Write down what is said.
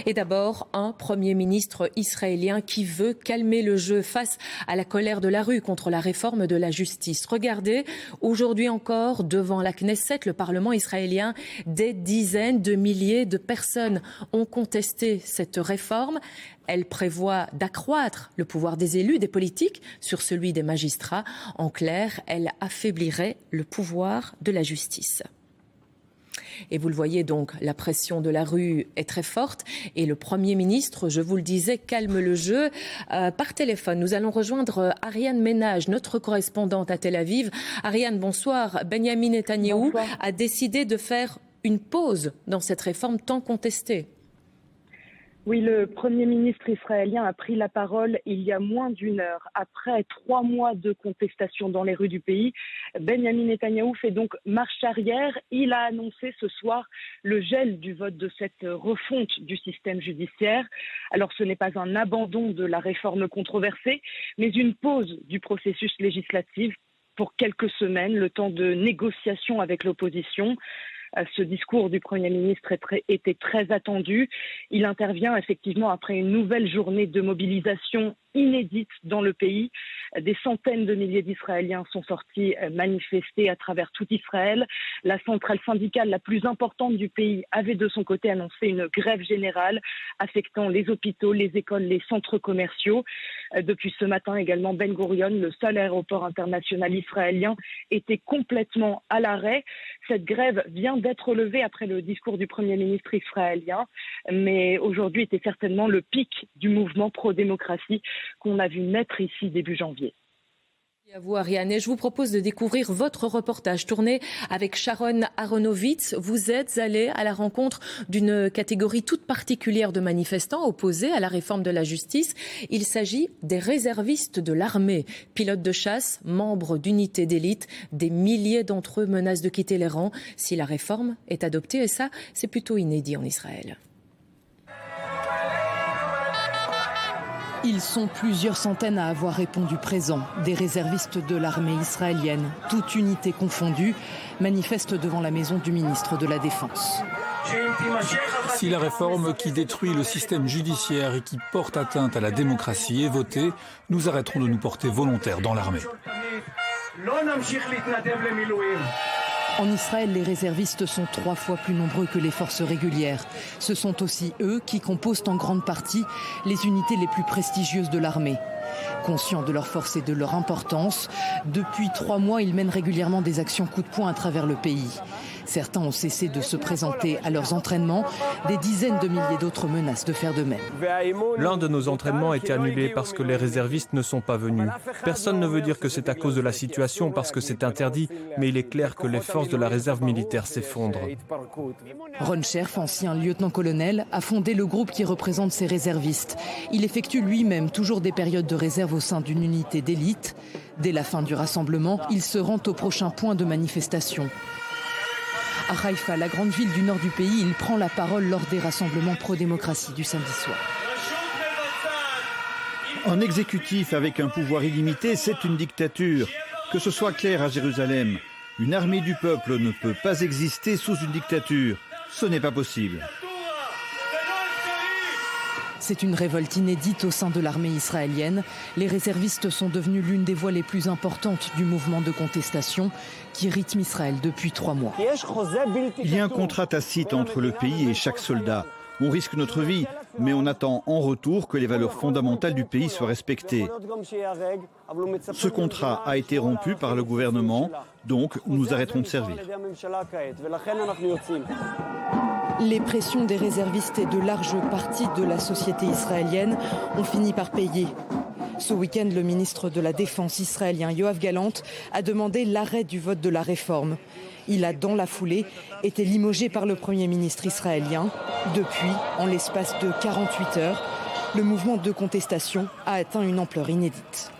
Et d'abord, un Premier ministre israélien qui veut calmer le jeu face à la colère de la rue contre la réforme de la justice. Regardez, aujourd'hui encore, devant la Knesset, le Parlement israélien, des dizaines de milliers de personnes ont contesté cette réforme. Elle prévoit d'accroître le pouvoir des élus, des politiques, sur celui des magistrats. En clair, elle affaiblirait le pouvoir de la justice. Et vous le voyez donc, la pression de la rue est très forte et le Premier ministre, je vous le disais, calme le jeu. Par téléphone, nous allons rejoindre Ariane Ménage, notre correspondante à Tel Aviv. Ariane, bonsoir. Benyamin Netanyahou a décidé de faire une pause dans cette réforme tant contestée. Oui, le Premier ministre israélien a pris la parole il y a moins d'une heure. Après 3 mois de contestation dans les rues du pays, Benyamin Netanyahou fait donc marche arrière. Il a annoncé ce soir le gel du vote de cette refonte du système judiciaire. Alors ce n'est pas un abandon de la réforme controversée, mais une pause du processus législatif pour quelques semaines, le temps de négociation avec l'opposition. Ce discours du Premier ministre était très attendu. Il intervient effectivement après une nouvelle journée de mobilisation inédite dans le pays. Des centaines de milliers d'Israéliens sont sortis manifester à travers tout Israël. La centrale syndicale la plus importante du pays avait de son côté annoncé une grève générale affectant les hôpitaux, les écoles, les centres commerciaux. Depuis ce matin également, Ben Gurion, le seul aéroport international israélien, était complètement à l'arrêt. Cette grève vient d'être levée après le discours du Premier ministre israélien, mais aujourd'hui était certainement le pic du mouvement pro-démocratie qu'on a vu naître ici début janvier. À vous, Ariane. Et je vous propose de découvrir votre reportage tourné avec Sharon Aronovitz. Vous êtes allée à la rencontre d'une catégorie toute particulière de manifestants opposés à la réforme de la justice. Il s'agit des réservistes de l'armée, pilotes de chasse, membres d'unités d'élite. Des milliers d'entre eux menacent de quitter les rangs si la réforme est adoptée. Et ça, c'est plutôt inédit en Israël. Ils sont plusieurs centaines à avoir répondu présent. Des réservistes de l'armée israélienne, toute unité confondue, manifestent devant la maison du ministre de la Défense. Si la réforme qui détruit le système judiciaire et qui porte atteinte à la démocratie est votée, nous arrêterons de nous porter volontaires dans l'armée. En Israël, les réservistes sont 3 fois plus nombreux que les forces régulières. Ce sont aussi eux qui composent en grande partie les unités les plus prestigieuses de l'armée. Conscients de leur force et de leur importance, depuis 3 mois, ils mènent régulièrement des actions coup de poing à travers le pays. Certains ont cessé de se présenter à leurs entraînements. Des dizaines de milliers d'autres menacent de faire de même. L'un de nos entraînements a été annulé parce que les réservistes ne sont pas venus. Personne ne veut dire que c'est à cause de la situation parce que c'est interdit, mais il est clair que les forces de la réserve militaire s'effondrent. Ron Scherf, ancien lieutenant-colonel, a fondé le groupe qui représente ces réservistes. Il effectue lui-même toujours des périodes de réserve au sein d'une unité d'élite. Dès la fin du rassemblement, il se rend au prochain point de manifestation. À Haïfa, la grande ville du nord du pays, il prend la parole lors des rassemblements pro-démocratie du samedi soir. Un exécutif avec un pouvoir illimité, c'est une dictature. Que ce soit clair à Jérusalem, une armée du peuple ne peut pas exister sous une dictature. Ce n'est pas possible. C'est une révolte inédite au sein de l'armée israélienne. Les réservistes sont devenus l'une des voix les plus importantes du mouvement de contestation qui rythme Israël depuis 3 mois. Il y a un contrat tacite entre le pays et chaque soldat. On risque notre vie, mais on attend en retour que les valeurs fondamentales du pays soient respectées. Ce contrat a été rompu par le gouvernement, donc nous arrêterons de servir. Les pressions des réservistes et de larges parties de la société israélienne ont fini par payer. Ce week-end, le ministre de la Défense israélien Yoav Gallant a demandé l'arrêt du vote de la réforme. Il a, dans la foulée, été limogé par le Premier ministre israélien. Depuis, en l'espace de 48 heures, le mouvement de contestation a atteint une ampleur inédite.